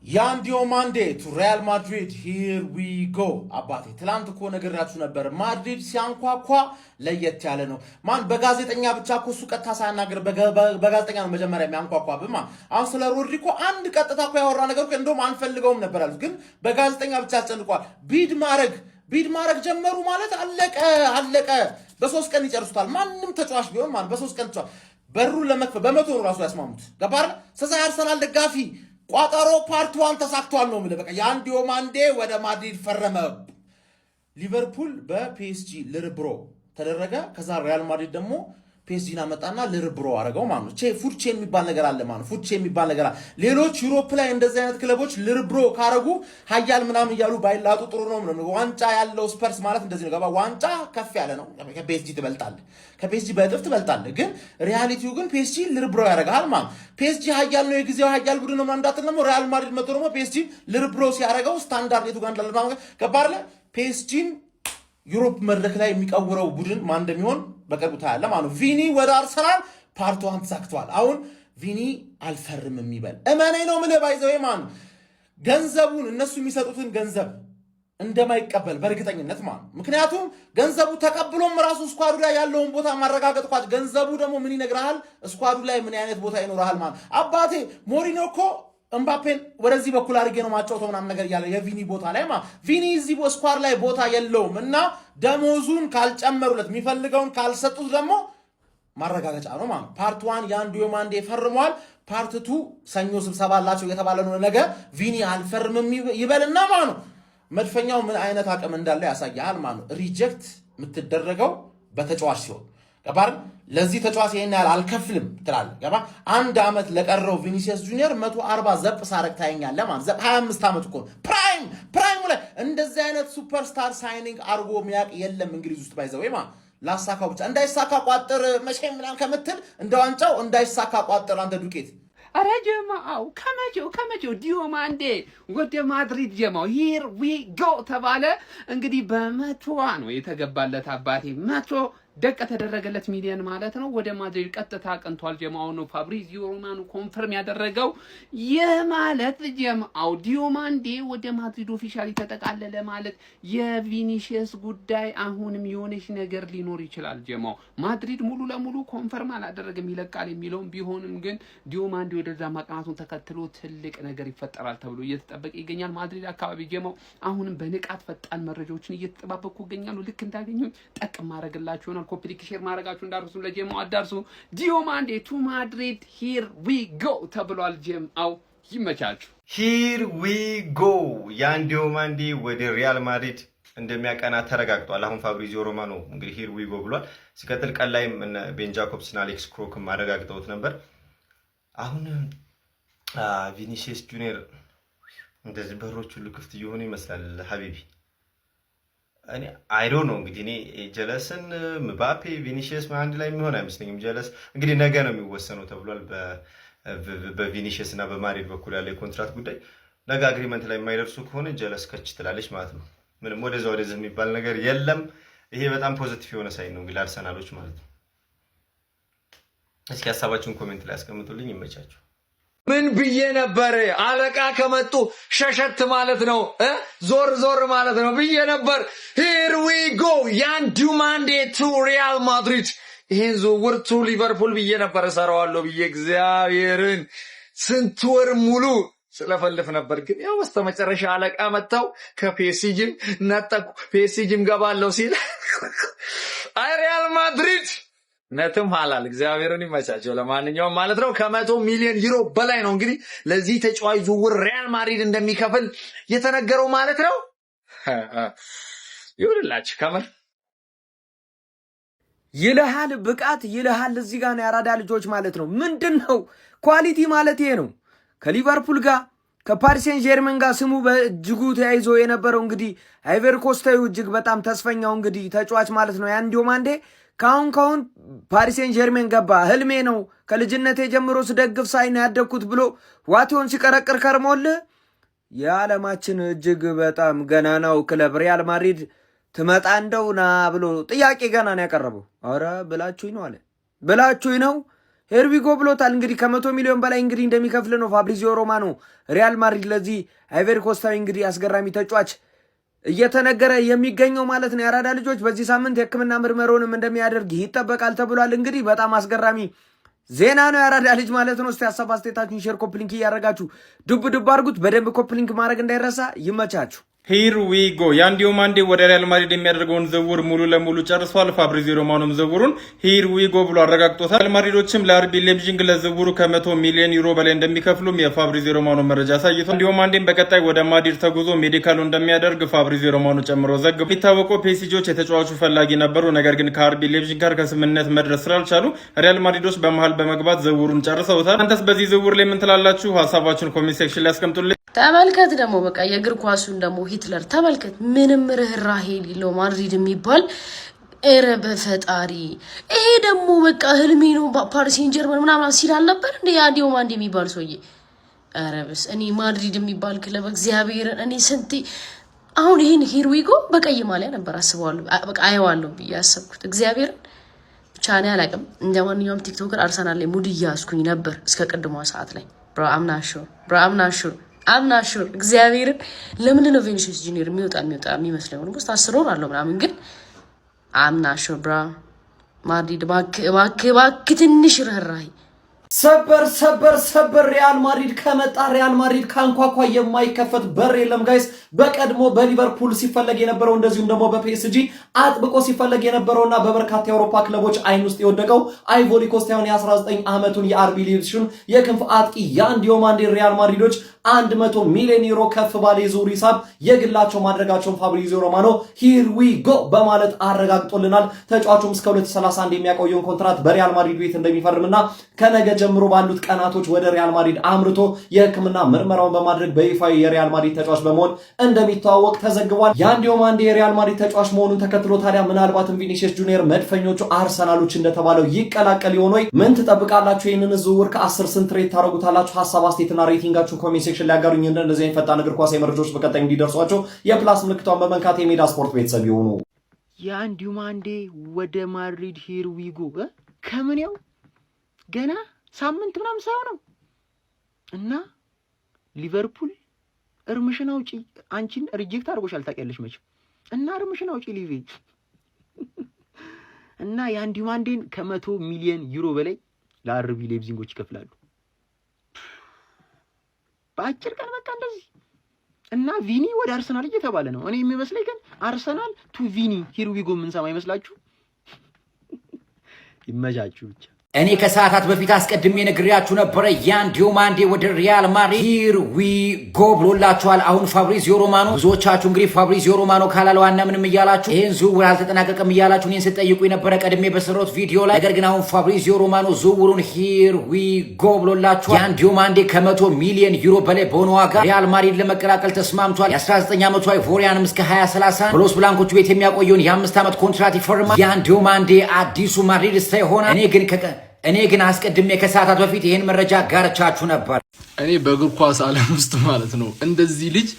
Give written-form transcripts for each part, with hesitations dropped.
Yan Diomande to Real Madrid, here we go. አባቴ ትላንት እኮ ነግራችሁ ነበር ማድሪድ ሲያንኳኳ ለየት ያለ ነው ማን በጋዜጠኛ ብቻ እኮ እሱ ቀጥታ ሳያናገር በጋዜጠኛ ነው መጀመሪያ የሚያንኳኳብማ አሁን ስለ ሮድሪጎ አንድ ቀጥታ እኮ ያወራ ነገር እኮ እንደውም አንፈልገውም ነበር አሉት ግን በጋዜጠኛ ብቻ አስጨንቋል ቢድ ማረግ ጀመሩ ማለት አለቀ በሶስት ቀን ይጨርሱታል ማንንም ተጫዋች ቢሆን ማን በሶስት ቀን ተጫዋች በሩ ለመክፈል በመቶ ነው ራሱ ያስማሙት ገባር ሰዛ ያርሰናል ደጋፊ ቋጠሮ ፓርት 1 ተሳክቷል ነው ማለት በቃ ያን ዲዮማንዴ ወደ ማድሪድ ፈረመ ሊቨርፑል በፒኤስጂ ልርብሮ ተደረገ ከዛ ሪያል ማድሪድ ደግሞ ፒኤስጂና መጣና ልርብሮ አረጋው ማለት ነው ፉርቼ የሚባል ነገር አለ ማለት ፉርቼ የሚባል ነገር አለ ሌሎች ዩሮፕ ላይ እንደዚህ አይነት ክለቦች ልርብሮ ካረጉ ሀያል ምናምን ይያሉ ባይላጡ ጥሩ ነው ዋንጫ ያለው ስፐርስ ማለት እንደዚህ ነው ገባ ዋንጫ ከፍ ያለ ነው ከፒኤስጂ ትበልጣለህ ከፒኤስጂ በእጥፍ ትበልጣለህ ግን ሪያሊቲው ግን ፒኤስጂ ልርብሮ ያረጋል ማለት ፒኤስጂ ሀያል ነው የጊዜው ሀያል ቡድን ነው እንዳትል ነው ሪያል ማድሪድ መጥቶ ደግሞ ፒኤስጂ ልርብሮ ሲያረጋው ስታንዳርድ የቱ ጋር እንዳለ ማለት ገባር ፒኤስጂን ዩሮፕ መድረክ ላይ የሚቀውረው ቡድን ማን እንደሚሆን በቅርቡ ታያለ ማለት ነው ቪኒ ወደ አርሰናል ፓርት 1 ተሳክቷል አሁን ቪኒ አልፈርም የሚበል እመኔ ነው ምን ባይዘው ማን ገንዘቡን እነሱ የሚሰጡትን ገንዘብ እንደማይቀበል በእርግጠኝነት ማለት ምክንያቱም ገንዘቡ ተቀብሎም ራሱ ስኳዱ ላይ ያለውን ቦታ ማረጋገጥ ቋጭ ገንዘቡ ደግሞ ምን ይነግራል ስኳዱ ላይ ምን አይነት ቦታ ይኖራል ማለት አባቴ ሞሪኖ እኮ እምባፔን ወደዚህ በኩል አድርጌ ነው ማጫወተው ምናምን ነገር ያለ የቪኒ ቦታ ላይ ቪኒ እዚህ ስኳር ላይ ቦታ የለውም እና ደሞዙን ካልጨመሩለት የሚፈልገውን ካልሰጡት ደግሞ ማረጋገጫ ነው ማለት ፓርት 1 ያን ዲዮማንዴ ፈርሟል ፓርት 2 ሰኞ ስብሰባ አላቸው የተባለ ነው ነገ ቪኒ አልፈርምም ይበልና ማለት ነው መድፈኛው ምን አይነት አቅም እንዳለ ያሳያል ማለት ነው ሪጀክት የምትደረገው በተጫዋች ሲሆን ገባር ለዚህ ተጫዋች ይሄን ያህል አልከፍልም ትላል ገባ አንድ አመት ለቀረው ቪኒሲየስ ጁኒየር 140 ዘብ ሳረክ ታየኛለ ማለት ዘብ 25 አመት እኮ ፕራይም ላይ እንደዚህ አይነት ሱፐርስታር ሳይኒንግ አርጎ ሚያቅ የለም እንግሊዝ ውስጥ ባይዘው ማለት ላሳካው ብቻ እንዳይሳካ ቋጥር መቼም ምናምን ከምትል እንደ ዋንጫው እንዳይሳካ ቋጥር አንተ ዱቄት አረ ጀማው ከመቼው ዲዮማንዴ ወደ ማድሪድ ጀማው ሂር ዊ ጎ ተባለ እንግዲህ በመቶዋ ነው የተገባለት አባቴ መቶ ደቀ ተደረገለት ሚሊዮን ማለት ነው ወደ ማድሪድ ቀጥታ አቅንቷል ጀማው ነው ፋብሪዚዮ ሮማኖ ኮንፈርም ያደረገው የማለት ጀማው ዲዮማንዴ ወደ ማድሪድ ኦፊሻሊ ተጠቃለለ ማለት የቪኒሺየስ ጉዳይ አሁንም የሆነች ነገር ሊኖር ይችላል ጀማው ማድሪድ ሙሉ ለሙሉ ኮንፈርም አላደረገም ይለቃል የሚለውም ቢሆንም ግን ዲዮማንዴ ወደዛ ማቅናቱን ተከትሎ ትልቅ ነገር ይፈጠራል ተብሎ እየተጠበቀ ይገኛል ማድሪድ አካባቢ ጀማው አሁንም በንቃት ፈጣን መረጃዎችን እየተጠባበቁ ይገኛሉ ልክ እንዳገኙ ጠቅ ማረግላችሁ ኮፒ ሼር ማድረጋችሁ እንዳርሱ ለጀማው አዳርሱ ዲዮማንዴ ቱ ማድሪድ ሂር ዊ ጎ ተብሏል ጀማው ይመቻችሁ ሂር ዊ ጎ ያን ዲዮማንዴ ወደ ሪያል ማድሪድ እንደሚያቀና ተረጋግጧል አሁን ፋብሪዚዮ ሮማኖ እንግዲህ ሂር ዊ ጎ ብሏል ሲቀጥል ቀላይም ቤን ጃኮብስ እና አሌክስ ክሮክ ማረጋግጠውት ነበር አሁን ቪኒሲየስ ጁኒየር እንደዚህ በሮች ሁሉ ክፍት እየሆኑ ይመስላል ሀቢቢ እኔ አይ ዶንት ኖ እንግዲህ እኔ ጀለስን ምባፔ ቪኒሺየስ አንድ ላይ የሚሆን አይመስለኝም ጀለስ እንግዲህ ነገ ነው የሚወሰነው ተብሏል በቪኒሺየስ እና በማድሪድ በኩል ያለው የኮንትራክት ጉዳይ ነገ አግሪመንት ላይ የማይደርሱ ከሆነ ጀለስ ከች ትላለች ማለት ነው ምንም ወደዛ የሚባል ነገር የለም ይሄ በጣም ፖዚቲቭ የሆነ ሳይን ነው እንግዲህ አርሰናሎች ማለት ነው እስኪ ሐሳባችሁን ኮሜንት ላይ አስቀምጡልኝ ይመቻችሁ ምን ብዬ ነበር አለቃ ከመጡ ሸሸት ማለት ነው ዞር ማለት ነው ብዬ ነበር here we go ያን ዲዮማንዴ ቱ ሪያል ማድሪድ ይሄን ዝውውር ቱ ሊቨርፑል ብዬ ነበር ሰራዋለሁ ብዬ እግዚአብሔርን ስንት ወር ሙሉ ስለፈልፍ ነበር ግን ያው በስተመጨረሻ አለቃ መጣው ከፒኤስጂም ነጠቁ ፒኤስጂም ገባለው ሲል አይ ሪያል ማድሪድ ነትም ሐላል እግዚአብሔርን ይመቻቸው ለማንኛውም ማለት ነው ከ100 ሚሊዮን ዩሮ በላይ ነው እንግዲህ ለዚህ ተጫዋች ዝውውር ሪያል ማድሪድ እንደሚከፍል የተነገረው ማለት ነው ይውልላችሁ ከመር ይልሃል ብቃት ይልሃል እዚህ ጋር ነው ያራዳ ልጆች ማለት ነው ምንድነው ኳሊቲ ማለት ይሄ ነው ከሊቨርፑል ጋር ከፓሪስ ሴን ጀርመን ጋር ስሙ በእጅጉ ተያይዞ የነበረው እንግዲህ አይቨር ኮስታዩ እጅግ በጣም ተስፈኛው እንግዲህ ተጫዋች ማለት ነው ያን ዲዮማንዴ ካሁን ፓሪስ ሴን ጀርመን ገባ ህልሜ ነው ከልጅነቴ ጀምሮ ስደግፍ ሳይና ያደኩት ብሎ ዋቲውን ሲቀረቅር ከርሞል የዓለማችን እጅግ በጣም ገናናው ክለብ ሪያል ማድሪድ ትመጣ እንደውና ብሎ ጥያቄ ገና ነው ያቀረበው አረ ብላችሁኝ ነው ሄር ዊ ጎ ብሎታል። እንግዲህ ከ100 ሚሊዮን በላይ እንግዲህ እንደሚከፍል ነው ፋብሪዚዮ ሮማኖ ሪያል ማድሪድ ለዚህ አይቨሪ ኮስታዊ እንግዲህ አስገራሚ ተጫዋች እየተነገረ የሚገኘው ማለት ነው። ያራዳ ልጆች በዚህ ሳምንት የሕክምና ምርመራውንም እንደሚያደርግ ይጠበቃል ተብሏል። እንግዲህ በጣም አስገራሚ ዜና ነው ያራዳ ልጅ ማለት ነው። እስቲ ሐሳብ አስተያየታችሁን ሼር ኮፕሊንክ እያደረጋችሁ ዱብ አድርጉት። በደንብ ኮፕሊንክ ማድረግ እንዳይረሳ። ይመቻችሁ። ሂር ዊ ጎ ያንዲዮ ማንዴ ወደ ሪያል ማድሪድ የሚያደርገውን ዝውውር ሙሉ ለሙሉ ጨርሷል። ፋብሪዚዮ ሮማኖም ዝውውሩን ሂር ዊ ጎ ብሎ አረጋግጦታል። ሪያል ማድሪዶችም ለአርቢ ሌፕዚግ ለዝውውሩ ከ100 ሚሊዮን ዩሮ በላይ እንደሚከፍሉም የፋብሪዚዮ ሮማኖ መረጃ አሳይቷል። ያንዲዮ ማንዴም በቀጣይ ወደ ማድሪድ ተጉዞ ሜዲካሉ እንደሚያደርግ ፋብሪዚዮ ሮማኖ ጨምሮ ዘግቧል። የሚታወቀው ፔሲጂዎች የተጫዋቹ ፈላጊ ነበሩ። ነገር ግን ከአርቢ ሌፕዚግ ጋር ከስምምነት መድረስ ስላልቻሉ ሪያል ማድሪዶች በመሃል በመግባት ዝውውሩን ጨርሰውታል። አንተስ በዚህ ዝውውር ላይ ምን ትላላችሁ? ሀሳባችሁን ኮሜንት ሴክሽን ላይ አስቀምጡልኝ። ተመልከት ደግሞ በቃ የእግር ኳሱን ደግሞ ሂትለር ተመልከት። ምንም ርህራሄ የሌለው ማድሪድ የሚባል ኧረ በፈጣሪ ይሄ ደግሞ በቃ ህልሜ ነው ፓሪስ ሴን ጀርመን ምናምን ሲል አልነበር እንደ ያንዲዮ ማንዴ የሚባል ሰውዬ። ኧረ በስ እኔ ማድሪድ የሚባል ክለብ እግዚአብሔርን እኔ ስንቴ አሁን ይሄን ሂር ዊ ጎ በቀይ ማሊያ ነበር አስበዋለሁ በቃ አየዋለሁ ብዬ ያሰብኩት እግዚአብሔርን ብቻ እኔ አላውቅም። እንደ ማንኛውም ቲክቶከር አርሰናል ላይ ሙድ እያስኩኝ ነበር እስከ ቅድሟ ሰዓት ላይ ብሮ አምናሹር እግዚአብሔርን ለምን ነው ቪኒሲየስ ጁኒየር የሚወጣ የሚመስለው ነው ውስጥ 10 ወር አለው ምናምን ግን አምናሹር ብራ ማድሪድ ባክ ትንሽ ርህራሄ ሰበር ሪያል ማድሪድ ከመጣ ሪያል ማድሪድ ካንኳኳ የማይከፈት በር የለም ጋይስ። በቀድሞ በሊቨርፑል ሲፈለግ የነበረው እንደዚሁም ደግሞ በፒኤስጂ አጥብቆ ሲፈለግ የነበረውና በበርካታ የአውሮፓ ክለቦች አይን ውስጥ የወደቀው አይቮሪ ኮስት ያውን የ19 ዓመቱን የአርቢ ሊፕዚግን የክንፍ አጥቂ ያንዲዮ ማንዴ ሪያል ማድሪዶች 100 ሚሊዮን ዩሮ ከፍ ባለ የዝውውር ሂሳብ የግላቸው ማድረጋቸውን ፋብሪዚዮ ሮማኖ ሂር ዊ ጎ በማለት አረጋግጦልናል። ተጫዋቹም እስከ 2031 የሚያቆየውን ኮንትራት በሪያል ማድሪድ ቤት እንደሚፈርምና ከነገ ጀምሮ ባሉት ቀናቶች ወደ ሪያል ማድሪድ አምርቶ የሕክምና ምርመራውን በማድረግ በይፋዊ የሪያል ማድሪድ ተጫዋች በመሆን እንደሚተዋወቅ ተዘግቧል። ያንዲዮ ማንዴ የሪያል ማድሪድ ተጫዋች መሆኑን ተከትሎ ታዲያ ምናልባትም ቪኒሲየስ ጁኒየር መድፈኞቹ አርሰናሎች እንደተባለው ይቀላቀል ይሆን ወይ? ምን ትጠብቃላችሁ? ይህንን ዝውውር ከ10 ስንት ሬት ታደርጉታላችሁ? ሀሳብ አስተያየትና ሬቲንጋችሁን ኮሜንት ሴክሽን ላይ ያጋሩኝ። እንደዚህ አይነት ፈጣን እግር ኳስ መረጃዎች በቀጣይ እንዲደርሷቸው የፕላስ ምልክቷን በመንካት የሜዳ ስፖርት ቤተሰብ ይሁኑ። ያንዲዮ ማንዴ ወደ ማድሪድ ሂር ዊ ጎ ከምኔው ገና ሳምንት ምናምን ሳይሆነው እና ሊቨርፑል እርምሽን አውጪ አንቺን ሪጀክት አድርጎሻል ታውቂያለሽ መቼም እና እርምሽን አውጪ ሊቪ እና ያንዲዮ ማንዴን ከ100 ሚሊዮን ዩሮ በላይ ለአርቢ ሌፕዚጎች ይከፍላሉ በአጭር ቀን በቃ እንደዚህ። እና ቪኒ ወደ አርሰናል እየተባለ ነው። እኔ የሚመስለኝ ግን አርሰናል ቱ ቪኒ ሂር ዊ ጎ ምን ሰማ ይመስላችሁ? ይመቻችሁ ብቻ። እኔ ከሰዓታት በፊት አስቀድሜ ነግሬያችሁ ነበረ። ያንዲዮ ማንዴ ወደ ሪያል ማድሪድ ሂር ዊ ጎ ብሎላችኋል። አሁን ፋብሪዚዮ ሮማኖ ብዙዎቻችሁ እንግዲህ ፋብሪዚዮ ሮማኖ ካላለው ምንም እያላችሁ ይህን ዝውውር አልተጠናቀቀም እያላችሁ እኔን ስጠይቁ የነበረ ቀድሜ በሰራሁት ቪዲዮ ላይ። ነገር ግን አሁን ፋብሪዚዮ ሮማኖ ዝውውሩን ሂር ዊ ጎ ብሎላችኋል። ያንዲዮ ማንዴ ከ100 ሚሊዮን ዩሮ በላይ በሆነ ዋጋ ሪያል ማድሪድ ለመቀላቀል ተስማምቷል። የ19 ዓመቱ አይቮሪያንም እስከ 2030 በሎስ ብላንኮቹ ቤት የሚያቆየውን የ5 ዓመት ኮንትራት ይፈርማል። ያንዲዮ ማንዴ አዲሱ ማድሪድ ስታ ይሆናል። እኔ ግን አስቀድሜ ከሰዓታት በፊት ይሄን መረጃ ጋርቻችሁ ነበር። እኔ በእግር ኳስ ዓለም ውስጥ ማለት ነው እንደዚህ ልጅ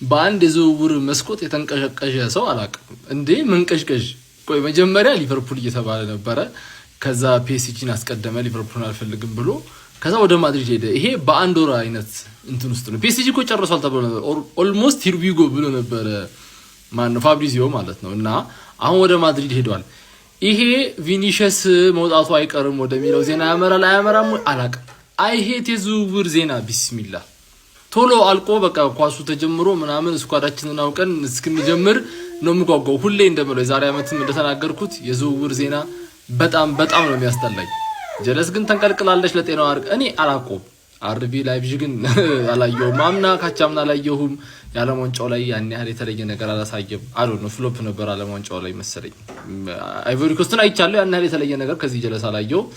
በአንድ የዝውውር መስኮት የተንቀሸቀሸ ሰው አላውቅም። እንዴ መንቀሽቀሽ! ቆይ መጀመሪያ ሊቨርፑል እየተባለ ነበረ። ከዛ ፒኤስጂን አስቀደመ ሊቨርፑልን አልፈልግም ብሎ ከዛ ወደ ማድሪድ ሄደ። ይሄ በአንድ ወር አይነት እንትን ውስጥ ነው። ፒኤስጂ እኮ ጨርሷል ተብሎ ነበር። ኦልሞስት ሂር ዊ ጎ ብሎ ነበር ማነው ፋብሪዚዮ ማለት ነው። እና አሁን ወደ ማድሪድ ሄዷል። ይሄ ቪኒሲየስ መውጣቱ አይቀርም ወደሚለው ዜና ያመራል አያመራም አላውቅም። አይሄት የዝውውር ዜና ቢስሚላ ቶሎ አልቆ በቃ ኳሱ ተጀምሮ ምናምን ስኳዳችንን አውቀን እስክንጀምር ነው የምጓጓው። ሁሌ እንደምለው የዛሬ ዓመትም እንደተናገርኩት የዝውውር ዜና በጣም ነው የሚያስጠላኝ። ጀለስ ግን ተንቀልቅላለች ለጤናው አርቅ እኔ አላቆም አርቢ ላይፕዚግን አላየሁም። አምና ካቻምና አላየሁም። የዓለም ዋንጫው ላይ ያን ያህል የተለየ ነገር አላሳየም። አሉ ነው ፍሎፕ ነበር ዓለም ዋንጫው ላይ መሰለኝ። አይቮሪ ኮስትን አይቻለሁ። ያን ያህል የተለየ ነገር ከዚህ ጀለስ አላየሁም።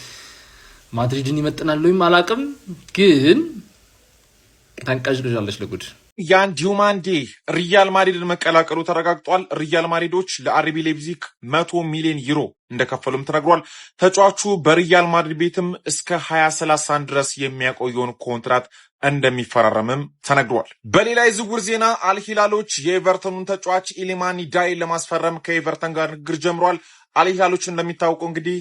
ማድሪድን ይመጥናል ወይም አላቅም ግን ታንቀሽቀሻለች ለጉድ። ያንዲዮ ማንዴ ሪያል ማድሪድን መቀላቀሉ ተረጋግጧል። ሪያል ማድሪዶች ለአርቢ ሌፕዚግ 100 ሚሊዮን ዩሮ እንደከፈሉም ተነግሯል። ተጫዋቹ በሪያል ማድሪድ ቤትም እስከ 2031 ድረስ የሚያቆየውን ኮንትራት እንደሚፈራረምም ተነግሯል። በሌላ የዝውውር ዜና አልሂላሎች የኤቨርተኑን ተጫዋች ኢሊማኒ ዳይ ለማስፈረም ከኤቨርተን ጋር ንግግር ጀምሯል። አልሂላሎች እንደሚታወቀው እንግዲህ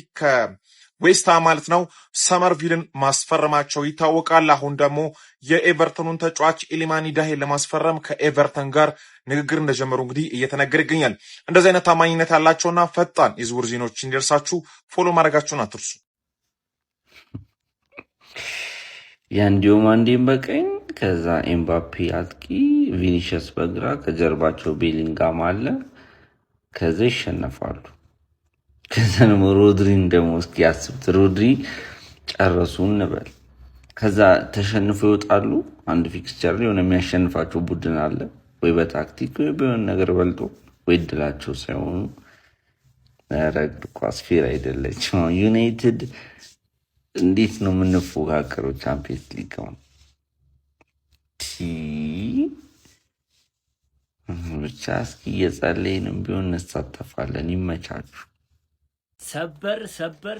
ዌስትሃም ማለት ነው ሰመርቪልን ማስፈረማቸው ይታወቃል። አሁን ደግሞ የኤቨርተኑን ተጫዋች ኢሊማኒ ዳሄን ለማስፈረም ከኤቨርተን ጋር ንግግር እንደጀመሩ እንግዲህ እየተነገረ ይገኛል። እንደዚህ አይነት ታማኝነት ያላቸውና ፈጣን የዝውውር ዜናዎች እንዲደርሳችሁ ፎሎ ማድረጋችሁን አትርሱ። ያንዲዮ ማንዴን በቀኝ ከዛ ኤምባፔ አጥቂ ቪኒሽስ በግራ ከጀርባቸው ቤሊንጋም አለ። ከዛ ይሸነፋሉ። ከዛ ደግሞ ሮድሪን ደግሞ እስኪ ያስቡት። ሮድሪ ጨረሱ እንበል። ከዛ ተሸንፎ ይወጣሉ። አንድ ፊክስቸር የሆነ የሚያሸንፋቸው ቡድን አለ ወይ በታክቲክ ወይ በሆነ ነገር በልጦ ወይ ድላቸው ሳይሆኑ እግር ኳስ ፌር አይደለችም። ዩናይትድ እንዴት ነው የምንፎካከረው? ቻምፒየንስ ሊግ ብቻ እስኪ እየጸለይንም ቢሆን እንሳተፋለን። ይመቻችሁ። ሰበር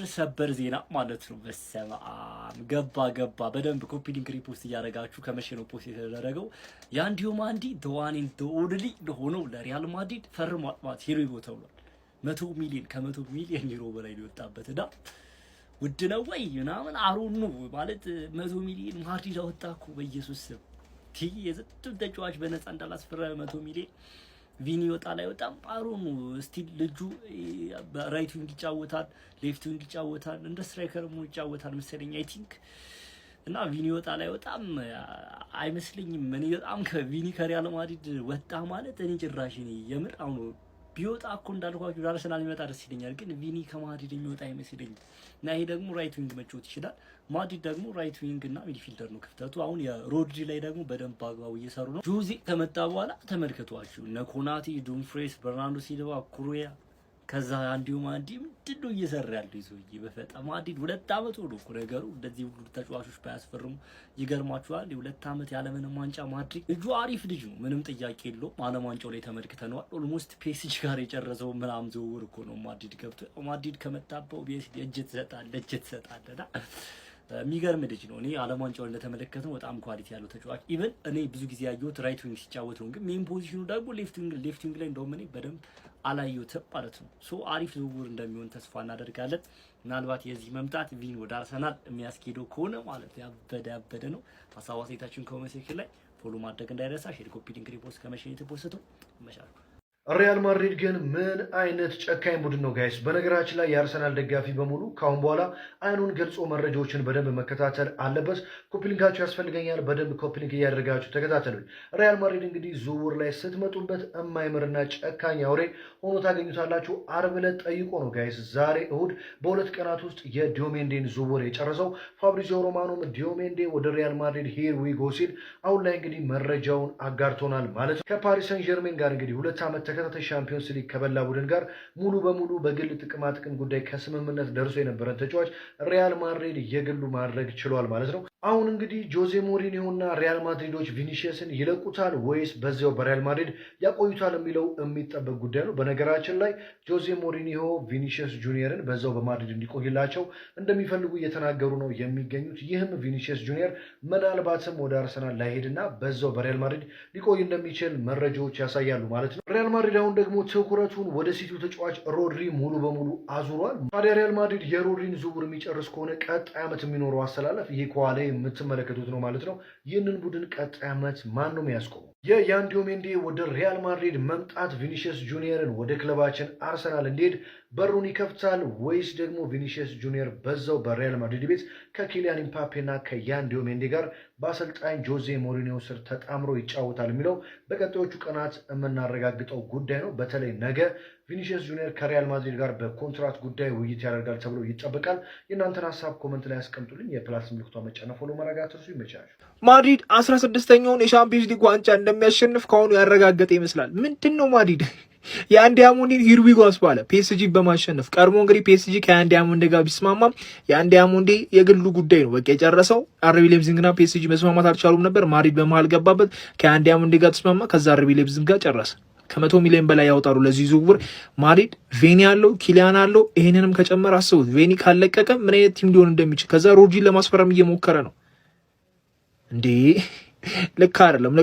ዜና ማለት ነው። በስመ አብ ገባ በደንብ ኮፒ ሊንክ ሪፖስት እያደረጋችሁ ከመቼ ነው ፖስት የተደረገው? የአንዲዮ ማንዲ ደዋኒን ደኦድሊ ለሆነው ለሪያል ማድሪድ ፈርሟል ማለት ሂሮ ይጎ ተብሏል። 100 ሚሊዮን ከ100 ሚሊዮን ዩሮ በላይ ሊወጣበት እና ውድ ነው ወይ ምናምን አሩን ነው ማለት 100 ሚሊዮን ማድሪድ አወጣኩ በኢየሱስ ስም የዘጡን ተጫዋች በነፃ እንዳላስፈረመ 100 ሚሊዮን ቪኒ ወጣ ላይ ወጣም አሩን ስቲል ልጁ ራይት ዊንግ ይጫወታል፣ ሌፍት ዊንግ ይጫወታል፣ እንደ ስትራይከር ሙ ይጫወታል መሰለኝ አይ ቲንክ እና ቪኒ ወጣ ላይ ወጣም አይመስልኝም። እኔ በጣም ከቪኒ ከሪያል ማድሪድ ወጣ ማለት እኔ ጭራሽ እኔ የምር አሁን ቢወጣ እኮ እንዳልኳችሁ አርሰናል ይመጣ ደስ ይለኛል፣ ግን ቪኒ ከማድሪድ የሚወጣ አይመስልኝም። እና ይሄ ደግሞ ራይት ዊንግ መጫወት ይችላል። ማድሪድ ደግሞ ራይት ዊንግ እና ሚድፊልደር ነው ክፍተቱ። አሁን የሮድሪ ላይ ደግሞ በደንብ አግባቡ እየሰሩ ነው። ጆዜ ከመጣ በኋላ ተመልከቷችሁ እነ ኮናቴ፣ ዱምፍሬስ፣ በርናርዶ ሲልቫ፣ ኩሩያ ከዛ አንዲዮ ማንዲ ምንድነው እየሰራ ያለው ይዞይ በፈጣ ማድሪድ 2 አመት ሆኖ እኮ ነገሩ እንደዚህ ሁሉ ተጫዋቾች ባያስፈርሙ ይገርማችኋል። የ2 አመት ያለምንም ዋንጫ ማድሪድ ልጁ አሪፍ ልጅ ነው፣ ምንም ጥያቄ የለውም። ዓለም ዋንጫው ላይ ተመልክተነዋል። ኦልሞስት ፒኤስጂ ጋር የጨረሰው ምናም ዝውውር እኮ ነው ማድሪድ ገብቶ ማድሪድ ከመጣበው ፒኤስጂ እጅ ትሰጣለና የሚገርም ልጅ ነው። እኔ ዓለም ዋንጫውን እንደተመለከተው በጣም ኳሊቲ ያለው ተጫዋች ኢቭን እኔ ብዙ ጊዜ ያየሁት ራይት ዊንግ ሲጫወት ነው፣ ግን ሜን ፖዚሽኑ ደግሞ ሌፍት ዊንግ ላይ እንደውም እኔ በደንብ አላየሁትም ማለት ነው። ሶ አሪፍ ዝውውር እንደሚሆን ተስፋ እናደርጋለን። ምናልባት የዚህ መምጣት ቪን ወደ አርሰናል የሚያስኬደው ከሆነ ማለት ያበደ ነው። ሀሳብ አስተያየታችሁን ኮሜንት ሴክሽን ላይ ፎሎ ማድረግ እንዳይረሳ። ሼር፣ ኮፒ ሊንክ፣ ሪፖስት ከመሸኝ የተፖስተው ይመሻሉ። ሪያል ማድሪድ ግን ምን አይነት ጨካኝ ቡድን ነው ጋይስ። በነገራችን ላይ የአርሰናል ደጋፊ በሙሉ ካሁን በኋላ አይኑን ገልጾ መረጃዎችን በደንብ መከታተል አለበት። ኮፒሊንካችሁ ያስፈልገኛል። በደንብ ኮፒሊንክ እያደረጋችሁ ተከታተሉኝ። ሪያል ማድሪድ እንግዲህ ዝውውር ላይ ስትመጡበት የማይምርና ጨካኝ አውሬ ሆኖ ታገኙታላችሁ። አርብ ዕለት ጠይቆ ነው ጋይስ ዛሬ እሁድ በ2 ቀናት ውስጥ የዲዮሜንዴን ዝውውር የጨረሰው ፋብሪዚዮ ሮማኖም ዲዮሜንዴ ወደ ሪያል ማድሪድ ሂር ዊ ጎ ሲል አሁን ላይ እንግዲህ መረጃውን አጋርቶናል ማለት ነው። ከፓሪስ ሰን ጀርሜን ጋር እንግዲህ 2 ዓመት ተከታታይ ሻምፒዮንስ ሊግ ከበላ ቡድን ጋር ሙሉ በሙሉ በግል ጥቅማ ጥቅም ጉዳይ ከስምምነት ደርሶ የነበረን ተጫዋች ሪያል ማድሪድ የግሉ ማድረግ ችሏል ማለት ነው። አሁን እንግዲህ ጆዜ ሞሪኒዮና ሪያል ማድሪዶች ቪኒሺየስን ይለቁታል ወይስ በዚያው በሪያል ማድሪድ ያቆዩታል የሚለው የሚጠበቅ ጉዳይ ነው። በነገራችን ላይ ጆዜ ሞሪኒዮ ቪኒሺየስ ጁኒየርን በዛው በማድሪድ እንዲቆይላቸው እንደሚፈልጉ እየተናገሩ ነው የሚገኙት። ይህም ቪኒሺየስ ጁኒየር ምናልባትም ወደ አርሰናል ላይሄድና በዛው በሪያል ማድሪድ ሊቆይ እንደሚችል መረጃዎች ያሳያሉ ማለት ነው። ሪያል ማድሪድ አሁን ደግሞ ትኩረቱን ወደ ሲቲው ተጫዋች ሮድሪ ሙሉ በሙሉ አዙሯል። ታዲያ ሪያል ማድሪድ የሮድሪን ዝውውር የሚጨርስ ከሆነ ቀጣይ ዓመት የሚኖረው አሰላለፍ ይሄ ከኋላ የምትመለከቱት ነው ማለት ነው። ይህንን ቡድን ቀጣይ ዓመት ማን ነው የሚያስቆመው? የያን ዲዮሜንዴ ወደ ሪያል ማድሪድ መምጣት ቪኒሺየስ ጁኒየርን ወደ ክለባችን አርሰናል እንዲሄድ በሩን ይከፍታል ወይስ ደግሞ ቪኒሺየስ ጁኒየር በዛው በሪያል ማድሪድ ቤት ከኪሊያን ኢምፓፔና ከያን ዲዮሜንዴ ጋር በአሰልጣኝ ጆዜ ሞሪኒዮ ስር ተጣምሮ ይጫወታል የሚለው በቀጣዮቹ ቀናት የምናረጋግጠው ጉዳይ ነው። በተለይ ነገ ቪኒሺየስ ጁኒየር ከሪያል ማድሪድ ጋር በኮንትራት ጉዳይ ውይይት ያደርጋል ተብሎ ይጠበቃል። የእናንተን ሀሳብ ኮመንት ላይ ያስቀምጡልኝ። የፕላስ ምልክቷ መጫነ ፎሎ ማድረግ እርሱ ይመቻል። ማድሪድ 16ኛውን የሻምፒዮንስ ሊግ ዋንጫ እንደሚያሸንፍ ከሆኑ ያረጋገጠ ይመስላል። ምንድን ነው ማድሪድ የአንድ ያሙንዴን ሂርዊጎ አስባለ ፒኤስጂ በማሸነፍ ቀድሞ እንግዲህ ፒኤስጂ ከአንድ ያሙንዴ ጋር ቢስማማም የአንድ ያሙንዴ የግሉ ጉዳይ ነው በቃ የጨረሰው። አርቢ ሌፕዚግና ፒኤስጂ መስማማት አልቻሉም ነበር። ማድሪድ በመሃል ገባበት፣ ከአንድ ያሙንዴ ጋር ተስማማ። ከዛ አርቢ ሌፕዚግ ጋር ጨረሰ። ከ100 ሚሊዮን በላይ ያወጣሉ ለዚህ ዝውውር። ማድሪድ ቬኒ አለው፣ ኪሊያን አለው። ይሄንንም ከጨመረ አስቡት ቬኒ ካለቀቀ ምን አይነት ቲም ሊሆን እንደሚችል። ከዛ ሮድሪን ለማስፈረም እየሞከረ ነው እንዴ። ልክ አይደለም።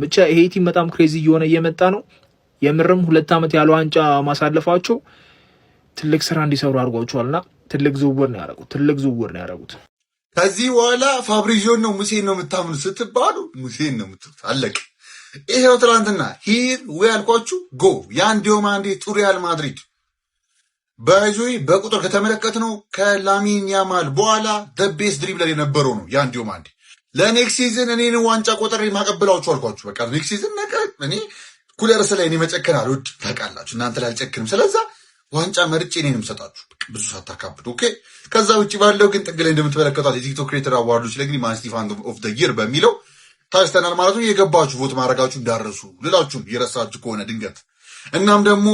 ብቻ ይሄ ቲም በጣም ክሬዚ እየሆነ እየመጣ ነው። የምርም 2 ዓመት ያለ ዋንጫ ማሳለፋቸው ትልቅ ስራ እንዲሰሩ አድርጓቸዋልና ትልቅ ዝውውር ነው ያደረጉት። ከዚህ በኋላ ፋብሪዚዮን ነው ሙሴን ነው የምታምኑት ስትባሉ ሙሴን ነው የምትሉት። አለቅ። ይሄው ትናንትና ሂር ዊ ያልኳችሁ ጎ ያን ዲዮማንዴ ቱ ሪያል ማድሪድ በዙይ በቁጥር ከተመለከትነው ከላሚን ያማል በኋላ ቤስት ድሪብለር የነበረው ነው ያን ዲዮማንዴ። ለኔክስት ሲዝን እኔን ዋንጫ ቆጠር ማቀበላችሁ አልኳችሁ። በቃ ኔክስት ሲዝን እኔ ኩለርስ ላይ እኔ መጨከን አልወድም ታውቃላችሁ። እናንተ ላይ አልጨክንም። ስለዛ ዋንጫ መርጬ እኔንም ሰጣችሁ ብዙ ሳታካብዱ። ኦኬ። ከዛ ውጭ ባለው ግን ጥግ ላይ እንደምትመለከቷት የቲክቶክ ክሬተር አዋርዶች ላይ ግን ማን ስቲፋን ኦፍ ዘ ይር በሚለው ታስተናል ማለት ነው። የገባችሁ ቮት ማድረጋችሁ እንዳረሱ ልላችሁም የረሳችሁ ከሆነ ድንገት። እናም ደግሞ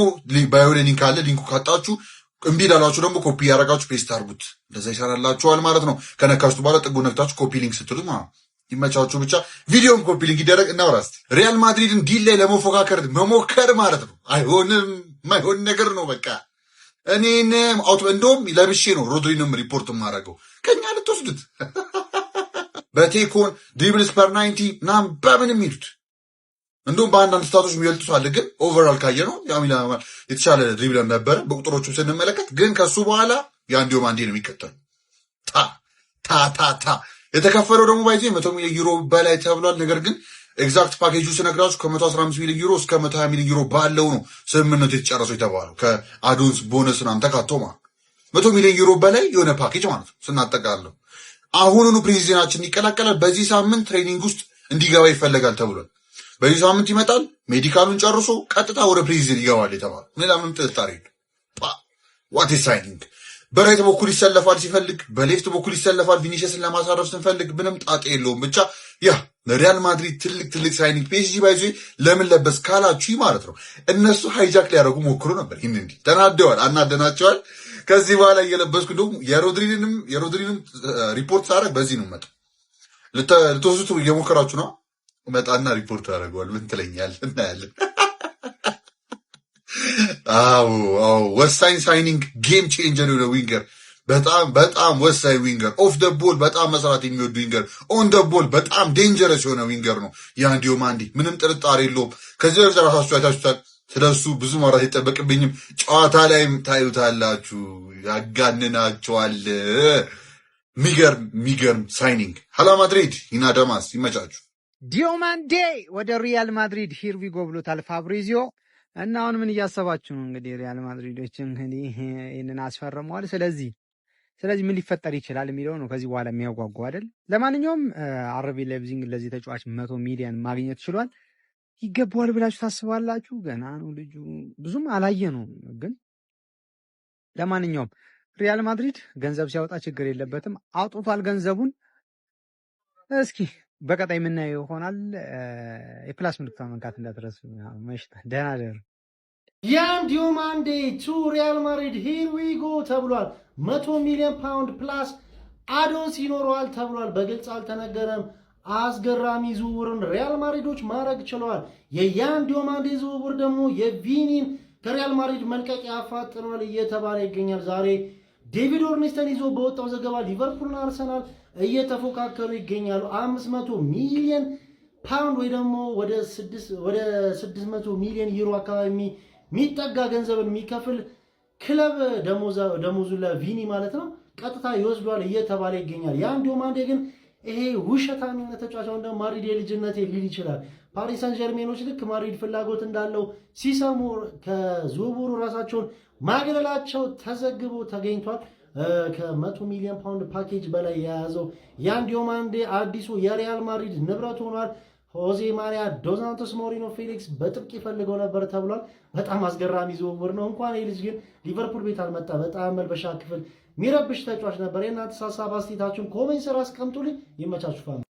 ባዮ ላይ ሊንክ አለ። ሊንኩ ካጣችሁ እምቢ ላላችሁ ደግሞ ኮፒ ያደረጋችሁ ፔስት አድርጉት። እንደዛ ይሰራላችኋል ማለት ነው። ከነካችሁ በኋላ ጥጉ ነክታችሁ ኮፒ ሊንክ ስትሉት ማለት ነው። ይመቻችሁ። ብቻ ቪዲዮም ኮፒ ሊንክ ይደረግ። እናውራ እስቲ። ሪያል ማድሪድን ዲል ላይ ለመፎካከር መሞከር ማለት ነው አይሆንም፣ ማይሆን ነገር ነው። በቃ እኔን አውት እንደውም ለብሼ ነው ሮድሪንም ሪፖርት ማድረገው ከኛ ልትወስዱት በቴኮን ድሪብልስ ፐር 90 ናም በምንም ይሉት እንደውም በአንዳንድ ስታቶች የሚበልጡ አለ። ግን ኦቨርኦል ካየ ነው ያሚላ የተሻለ ድሪብለር ነበረ በቁጥሮቹ ስንመለከት። ግን ከሱ በኋላ ያን ዲዮማንዴ ነው የሚከተሉ ታ የተከፈለው ደግሞ ባይዜ 100 ሚሊዮን ዩሮ በላይ ተብሏል። ነገር ግን ኤግዛክት ፓኬጁ ስነግራችሁ ከ115 ሚሊዮን ዩሮ እስከ 120 ሚሊዮን ዩሮ ባለው ነው ስምምነቱ የተጨረሰው የተባለው ከአዶንስ ቦነስ ምናምን ተካቶ ማለት 100 ሚሊዮን ዩሮ በላይ የሆነ ፓኬጅ ማለት ነው ስናጠቃለው። አሁኑኑ ፕሬዚደንታችን ይቀላቀላል። በዚህ ሳምንት ትሬኒንግ ውስጥ እንዲገባ ይፈለጋል ተብሏል። በዚህ ሳምንት ይመጣል። ሜዲካሉን ጨርሶ ቀጥታ ወደ ፕሬዚደንት ይገባል የተባለው ምንም ጥርጣሬ ዋት ኢዝ ሳይኒንግ። በራይት በኩል ይሰለፋል ሲፈልግ፣ በሌፍት በኩል ይሰለፋል። ቪኒሽስን ለማሳረፍ ስንፈልግ ምንም ጣጣ የለውም። ብቻ ያ ለሪያል ማድሪድ ትልቅ ሳይኒንግ። ፒኤስጂ ባይዞ ለምን ለበስ ካላችሁ ማለት ነው እነሱ ሃይጃክ ሊያደርጉ ሞክሮ ነበር። ይህን እንዲህ ተናደዋል፣ አናደናቸዋል። ከዚህ በኋላ እየለበስኩ ደግሞ የሮድሪንም ሪፖርት ሳደርግ በዚህ ነው መጣ ልትወስዱት እየሞከራችሁ ነው። መጣና ሪፖርት ያደርገዋል። ምን ትለኛለህ? እናያለን። አዎ ወሳኝ ሳይኒንግ፣ ጌም ቼንጀር የሆነ ዊንገር፣ በጣም ወሳኝ ዊንገር፣ ኦፍ ደ ቦል በጣም መስራት የሚወዱ ዊንገር፣ ኦን ደ ቦል በጣም ዴንጀረስ የሆነ ዊንገር ነው ያን ዲዮማንዴ። ምንም ጥርጣሬ የለውም። ከዚህ በፊት ራሳችሁ አይታችሁታል። ስለሱ ብዙ ማውራት አይጠበቅብኝም። ጨዋታ ላይም ታዩታላችሁ። ያጋንናቸዋል። ሚገርም ሳይኒንግ። ሀላ ማድሪድ ይናደማስ ይመቻችሁ። ዲዮማንዴ ወደ ሪያል ማድሪድ ሂር ዊ ጎ ብሎታል ፋብሪዚዮ። እና አሁን ምን እያሰባችሁ ነው? እንግዲህ ሪያል ማድሪዶች እንግዲህ ይህንን አስፈርመዋል። ስለዚህ ምን ሊፈጠር ይችላል የሚለው ነው ከዚህ በኋላ የሚያጓጓ አይደል? ለማንኛውም አርቢ ላይፕዚግ ለዚህ ተጫዋች 100 ሚሊዮን ማግኘት ችሏል። ይገባዋል ብላችሁ ታስባላችሁ? ገና ነው ልጁ፣ ብዙም አላየ ነው። ግን ለማንኛውም ሪያል ማድሪድ ገንዘብ ሲያወጣ ችግር የለበትም። አውጥቷል ገንዘቡን። እስኪ በቀጣይ የምናየው ይሆናል። የፕላስ ምልክቷን መንካት እንዳትረሱ። ደህና ደሩ። ያን ዲዮማንዴ ቱ ሪያል ማድሪድ ሂር ዊ ጎ ተብሏል። 100 ሚሊዮን ፓውንድ ፕላስ አዶንስ ይኖረዋል ተብሏል። በግልጽ አልተነገረም። አስገራሚ ዝውውርን ሪያል ማድሪዶች ማድረግ ችለዋል። የያን ዲዮማንዴ ዝውውር ደግሞ የቪኒን ከሪያል ማድሪድ መልቀቅ ያፋጥነዋል እየተባለ ይገኛል። ዛሬ ዴቪድ ኦርኔስተን ይዞ በወጣው ዘገባ ሊቨርፑልና አርሰናል እየተፎካከሩ ይገኛሉ። 500 ሚሊዮን ፓውንድ ወይ ደግሞ ወደ 600 ሚሊዮን ዩሮ አካባቢ የሚጠጋ ገንዘብን የሚከፍል ክለብ ደሞዙ ለቪኒ ማለት ነው ቀጥታ ይወስዷል እየተባለ ይገኛል። ያን ዲዮማንዴ ግን ይሄ ውሸታም የሆነ ተጫዋች አሁን ደግሞ ማድሪድ የልጅነቴ ሊል ይችላል። ፓሪስ ሳን ጀርሜኖች ልክ ማድሪድ ፍላጎት እንዳለው ሲሰሙ ከዝውውሩ ራሳቸውን ማግለላቸው ተዘግቦ ተገኝቷል። ከ100 ሚሊዮን ፓውንድ ፓኬጅ በላይ የያዘው ያን ዲዮማንዴ አዲሱ የሪያል ማድሪድ ንብረት ሆኗል። ሆዜ ማሪያ ዶስ ሳንቶስ ሞሪኖ ፌሊክስ በጥብቅ ይፈልገው ነበር ተብሏል። በጣም አስገራሚ ዝውውር ነው። እንኳን ይህ ልጅ ግን ሊቨርፑል ቤት አልመጣ። በጣም መልበሻ ክፍል ሚረብሽ ተጫዋች ነበር። የእናንተ ሀሳብ አስተያየታችሁን ኮሜንት ስር አስቀምጡልኝ። ይመቻችሁ።